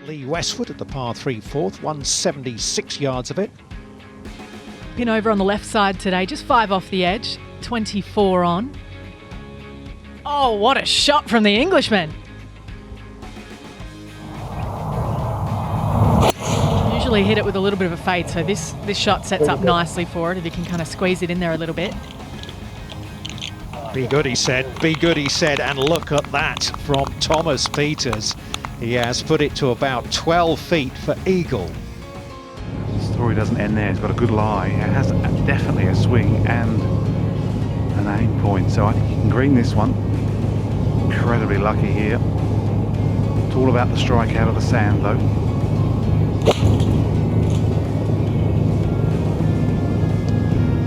Lee Westwood at the par 3 fourth, 176 yards of it. Pin over on the left side today, just 5 off the edge, 24 on. Oh, what a shot from the Englishman. Usually hit it with a little bit of a fade, so this shot sets up nicely for it if you can kind of squeeze it in there a little bit. Be good, he said, be good, he said, and look at that from Thomas Pieters. He has put it to about 12 feet for eagle. The story doesn't end there. He's got a good lie. It has definitely a swing and an aim point, so I think he can green this one. Incredibly lucky here. It's all about the strike out of the sand, though.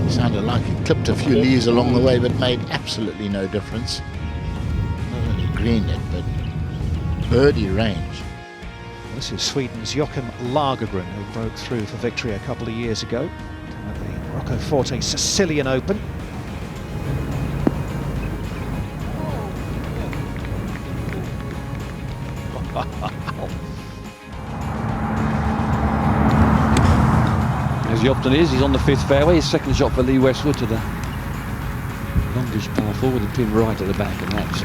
Sounded like it clipped a few leaves along the way, but made absolutely no difference. Not only greened it, but birdie range. This is Sweden's Joachim Lagergren, who broke through for victory a couple of years ago at the Roccoforte Sicilian Open. As he often is, he's on the 5th fairway. His second shot for Lee Westwood to the longish par 4 with the pin right at the back, and that's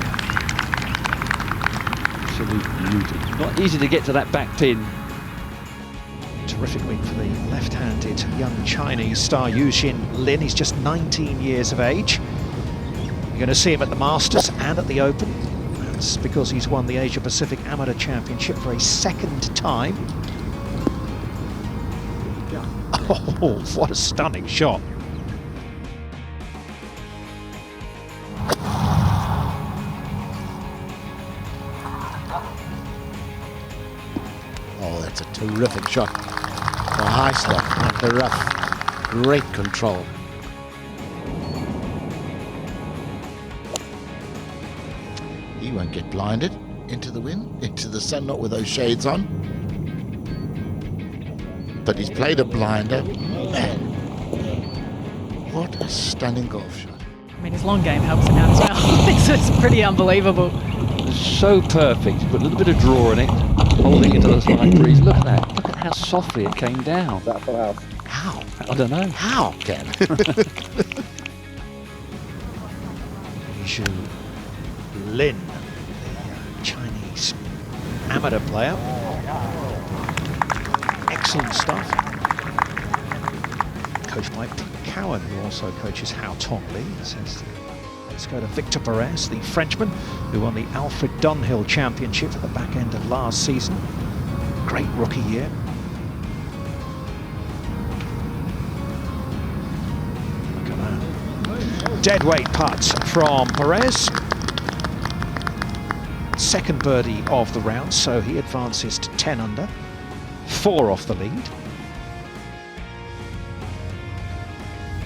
absolute beauty. Not easy to get to that back pin. Terrific week for the left-handed young Chinese star Westwood and Lin. He's just 19 years of age. You're going to see him at the Masters and at the Open. That's because he's won the Asia Pacific Amateur Championship for a second time. Oh, what a stunning shot. Oh, that's a terrific shot. The high slot, not the rough. Great control. He won't get blinded into the wind, into the sun, not with those shades on. But he's played a blinder. Man, what a stunning golf shot. I mean, his long game helps him out as well. This is pretty unbelievable. So perfect. Put a little bit of draw in it, holding into the slight breeze. Look at that. Look at how softly it came down. How? I don't know. How, Ken? Westwood Lin, the Chinese amateur player. Excellent stuff. Coached by Pete Cowan, who also coaches Hao Tong Lee. Says, let's go to Victor Perez, the Frenchman, who won the Alfred Dunhill Championship at the back end of last season. Great rookie year. Look at that. Deadweight putt from Perez. Second birdie of the round, so he advances to 10 under. 4 off the lead.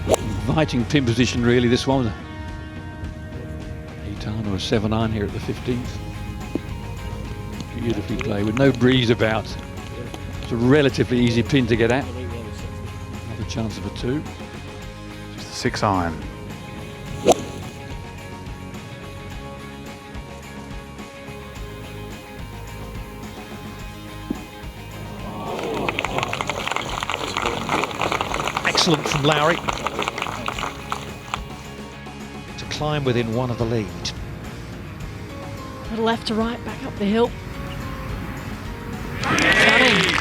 Inviting pin position, really, this one. 8-iron or a 7-iron here at the 15th. Beautifully played with no breeze about. It's a relatively easy pin to get at. Another chance of a 2. Just a 6-iron. Excellent from Lowry to climb within 1 of the lead. Little left to right, back up the hill. Stunning.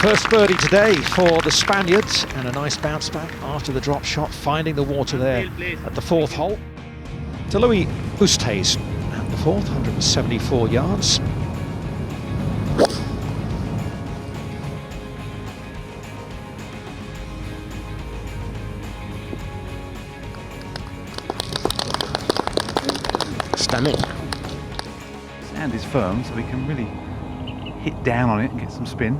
First birdie today for the Spaniards, and a nice bounce back after the drop shot, finding the water there at the 4th hole. To Louis Oosthuizen at the 4th, 174 yards. Stunning. Sand is firm, so we can really hit down on it and get some spin.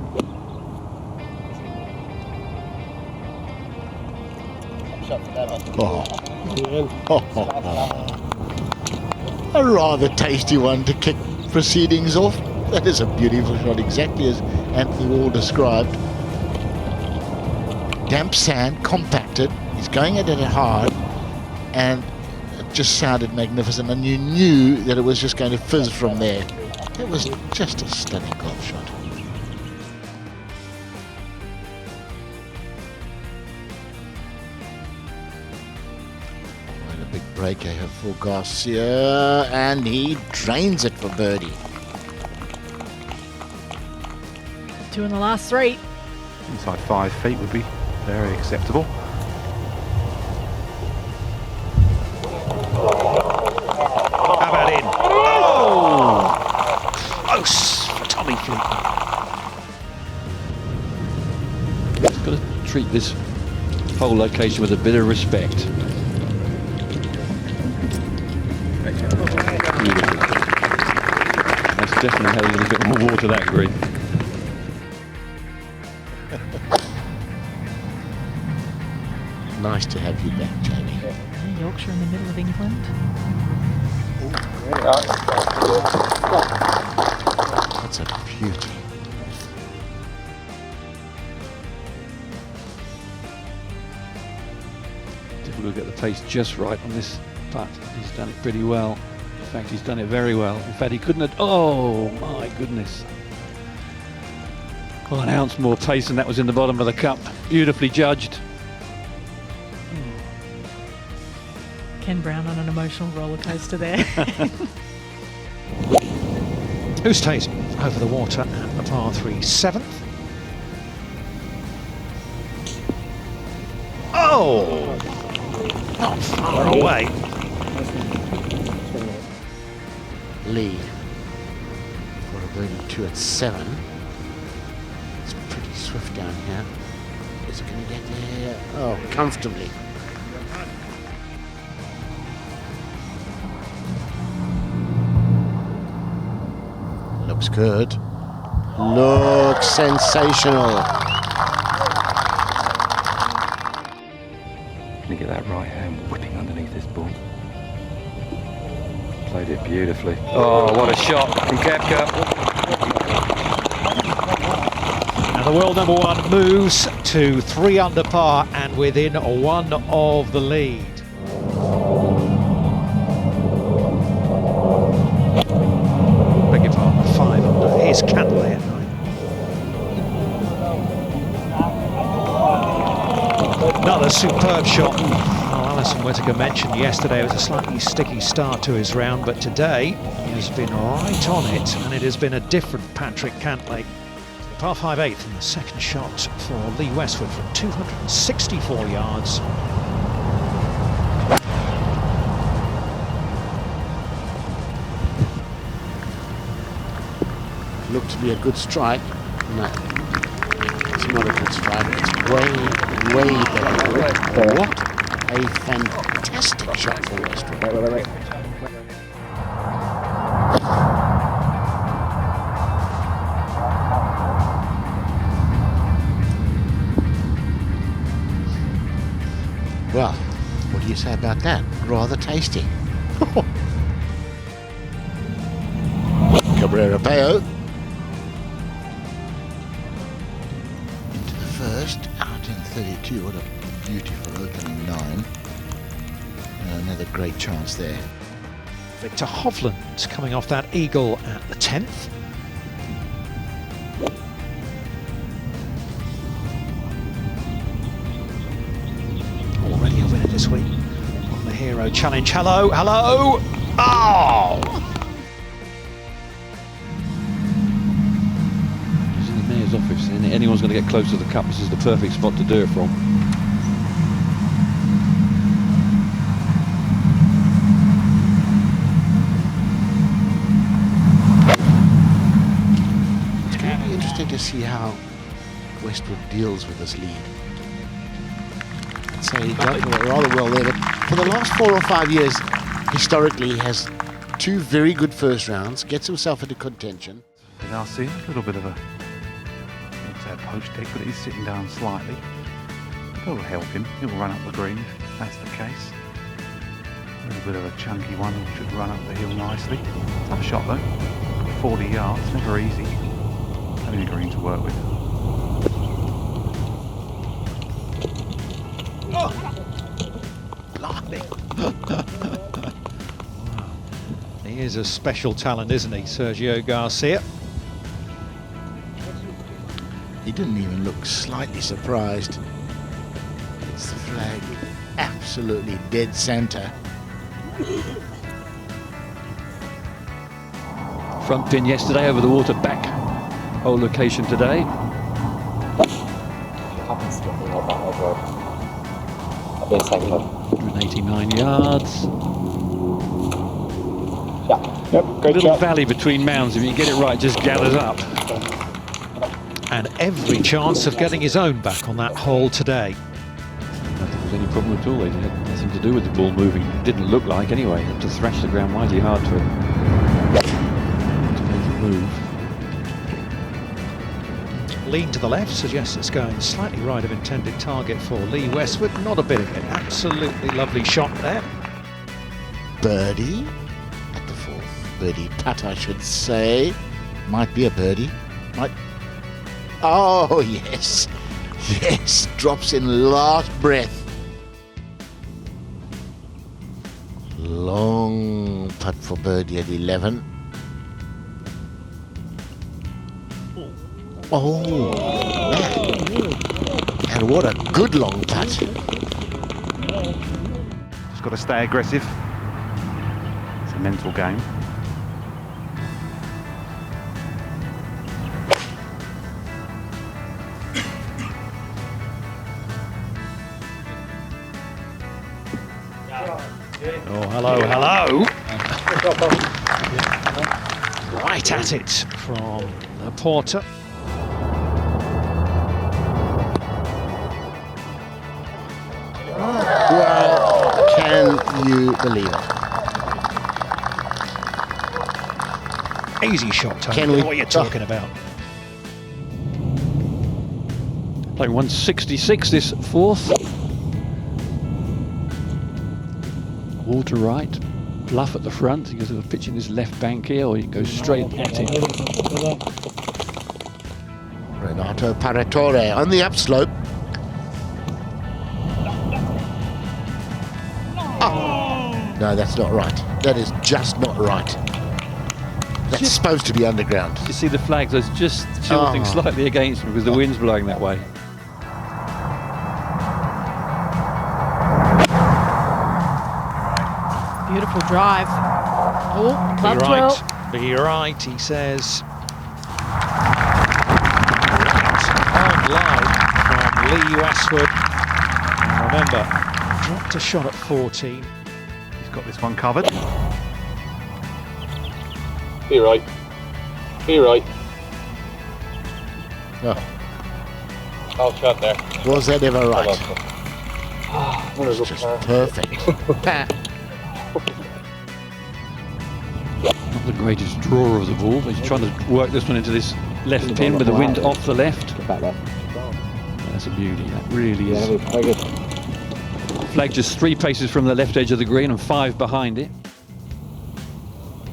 Oh. A rather tasty one to kick proceedings off. That is a beautiful shot, exactly as Anthony Wall described. Damp sand, compacted. He's going at it hard, and it just sounded magnificent, and you knew that it was just going to fizz from there. That was just a stunning golf shot. Quite a big break here for Garcia, and he drains it for birdie. 2 in the last 3. Inside 5 feet would be very acceptable. How about in? Oh! Close for Tommy Fleetwood. He's got to treat this whole location with a bit of respect. Beautiful. That's definitely having a little bit more water, that green. Nice to have you back, Jamie. Yorkshire in the middle of England. That's a beauty. Difficult to get the pace just right on this putt. He's done it pretty well. In fact, he's done it very well. In fact, he couldn't have... Oh, my goodness. Well, an ounce more pace, and that was in the bottom of the cup. Beautifully judged. Ken Brown on an emotional roller coaster there. Who's Tate over the water at the par 3 7th. Oh! Not far away. Lead for a birdie 2 at 7. It's pretty swift down here. Is it going to get there? Oh, comfortably. Looks good. Looks sensational. Look at that right hand whipping underneath this ball. Played it beautifully. Oh, what a shot from Kepka. Now the world number 1 moves to 3 under par and within 1 of the lead. Beg your pardon, 5 under. Here's Cantlay at 9. Another superb shot. Oh, Alison Whittaker mentioned yesterday it was a slightly sticky start to his round, but today he has been right on it, and it has been a different Patrick Cantlay. Par 5 8th and the second shot for Lee Westwood from 264 yards. Looked to be a good strike. No, it's not a good strike. It's way better. What a fantastic shot for Westwood. Well, what do you say about that? Rather tasty. Cabrera Peo. Into the first, out in 32. What a beautiful opening 9. And another great chance there. Victor Hovland coming off that eagle at the 10th. Already a winner this week on the Hero Challenge. Hello, hello! Oh! He's in the mayor's office, and anyone's going to get close to the cup, this is the perfect spot to do it from. It's going to be interesting to see how Westwood deals with this lead. I'd say he got rather well there, but for the last 4 or 5 years, historically, he has 2 very good first rounds, gets himself into contention. Garcia, a little bit of a, let's say a poach deck, but he's sitting down slightly. That'll help him. He'll run up the green if that's the case. A little bit of a chunky one, should run up the hill nicely. Tough shot though. 40 yards, never easy. Having the green to work with. Blimey. Wow. He He is a special talent, isn't he, Sergio Garcia? He didn't even look slightly surprised. It's the flag absolutely dead center. Front pin yesterday over the water, back hole location today. Happens to get me like that as well. I'll be a second. 189 yards. Yeah. Yep. Great Little shot. valley between mounds. If you get it right, it just gathers up. And every chance of getting his own back on that hole today. I don't think there was any problem at all. It had nothing to do with the ball moving. It didn't look like anyway. It had to thrash the ground widely hard to make it move. Lean to the left suggests it's going slightly right of intended target for Lee Westwood. Not a bit of it. Absolutely lovely shot there. Birdie at the fourth. Birdie putt, I should say. Might be a birdie. Might. Oh, yes. Yes. Drops in last breath. Long putt for birdie at 11. Oh, man. And what a good long putt. Just got to stay aggressive. It's a mental game. Oh, hello, hello. Right at it from the Porter. Well, can you believe it? Easy shot, Tony. Can we- What are you talking about? Playing 166 this fourth. Water right, bluff at the front. You can pitch in this left bank here, or you can go straight at him. Renato Paratore on the upslope. Oh, no, that's not right. That is just not right. That's supposed to be underground. You see the flags, there's just tilting slightly against him because the wind's blowing that way. Beautiful drive. Oh, Be clubbed right, well. be right, he says. Right on line from Lee Westwood. And remember, dropped a shot at 14. He's got this one covered. Be right. Be right. Oh, I'll shot there. was that ever right? What is It's just perfect. Not the greatest drawer of the ball, but he's trying to work this one into this left pin with the wind off the left. Back there. That's a beauty, that really Yeah, is. very good. Flag just 3 paces from the left edge of the green and 5 behind it.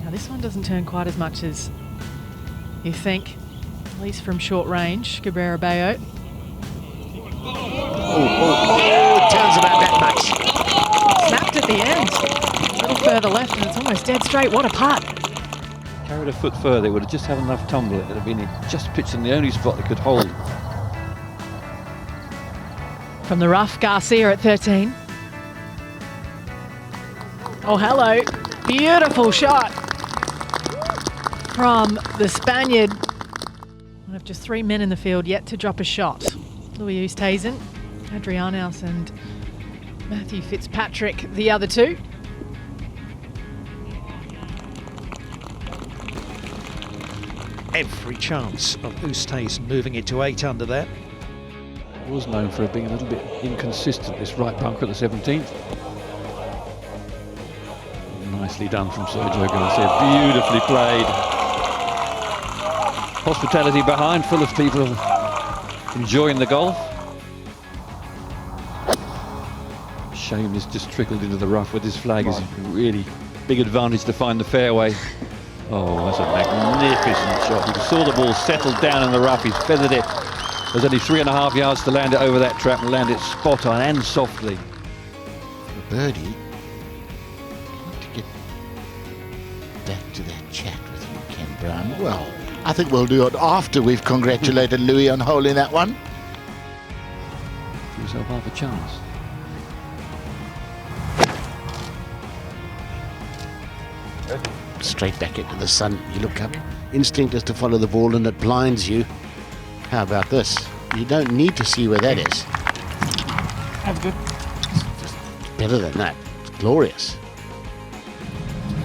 Now this one doesn't turn quite as much as you think, at least from short range. Cabrera Bayo. Oh, it turns about that much. Snapped at the end. A little further left and it's almost dead straight. What a putt. Carried a foot further, it would have just had enough tumble. It would have been just pitched in the only spot that could hold. From the rough, Garcia at 13. Oh, hello. Beautiful shot from the Spaniard. One of just 3 men in the field yet to drop a shot. Louis Oosthuizen, Adrianos and Matthew Fitzpatrick, the other two. Every chance of Oosthuizen moving it to 8 under there. Was known for being a little bit inconsistent, this right bunker at the 17th. Nicely done from Sergio Garcia, beautifully played. Hospitality behind, full of people enjoying the golf. Shame this just trickled into the rough with this flag. Is really big advantage to find the fairway. Oh, that's a magnificent shot. You saw the ball settled down in the rough, he's feathered it. There's only 3.5 yards to land it over that trap and land it spot on and softly. Birdie. To get back to that chat with you, Ken Brown? Well, I think we'll do it after we've congratulated Louis on holding that one. Give yourself half a chance. Straight back into the sun. You look up. Instinct is to follow the ball and it blinds you. How about this? You don't need to see where that is. That's good. Just better than that. It's glorious.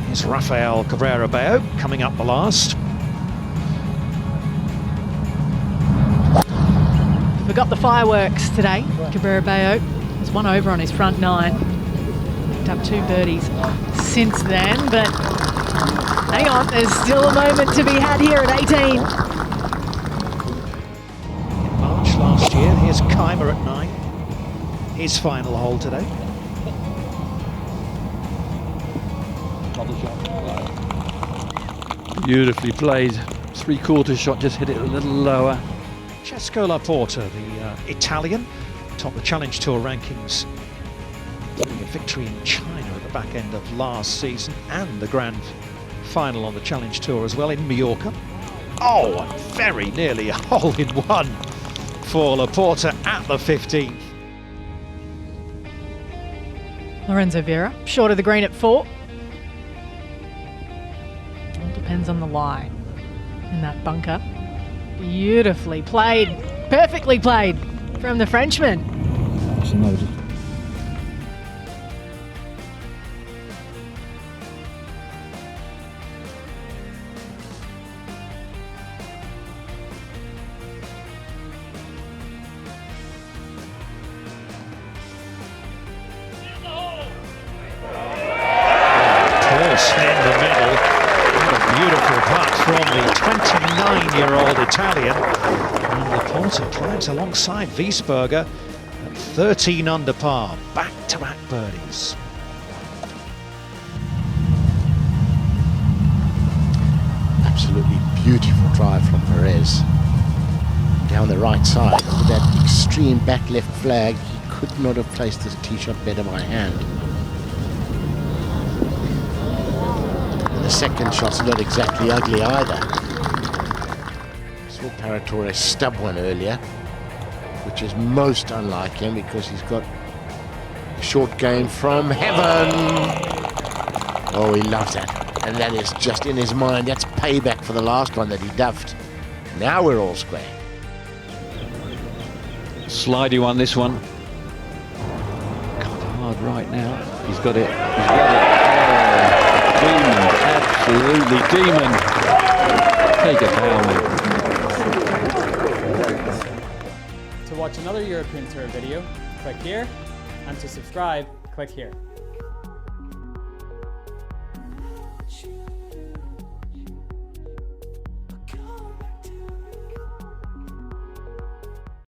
Here's Rafael Cabrera Bello coming up the last. Forgot the fireworks today. Cabrera Bello has one over on his front nine. Picked up 2 birdies since then, but hang on, there's still a moment to be had here at 18. In March last year, here's Keimer at 9. His final hole today. Beautifully played. 3/4 shot, just hit it a little lower. Francesco Laporta, the Italian, topped the Challenge Tour rankings. Winning a victory in China at the back end of last season and the grand final on the Challenge Tour as well in Mallorca. Oh, and very nearly a hole-in-one for Laporta at the 15th. Lorenzo Vera, short of the green at 4. All depends on the lie in that bunker. Beautifully played, perfectly played from the Frenchman. Course in the middle. What a beautiful putt from the 29-year-old Italian. And Laporta climbs alongside Wiesberger at 13 under par. Back-to-back birdies. Absolutely beautiful drive from Perez. Down the right side with that extreme back left flag. He could not have placed this tee shot better by hand. The second shot's not exactly ugly either. Saw Paratore stub one earlier, which is most unlike him because he's got a short game from heaven. Oh, he loves that. And that is just in his mind. That's payback for the last one that he duffed. Now we're all square. Slidey one, this one. Cut hard right now. He's got it. He's got it. Oh, demon. Absolutely demon. Take a bow, mate. To watch another European Tour video, click here, and to subscribe, click here.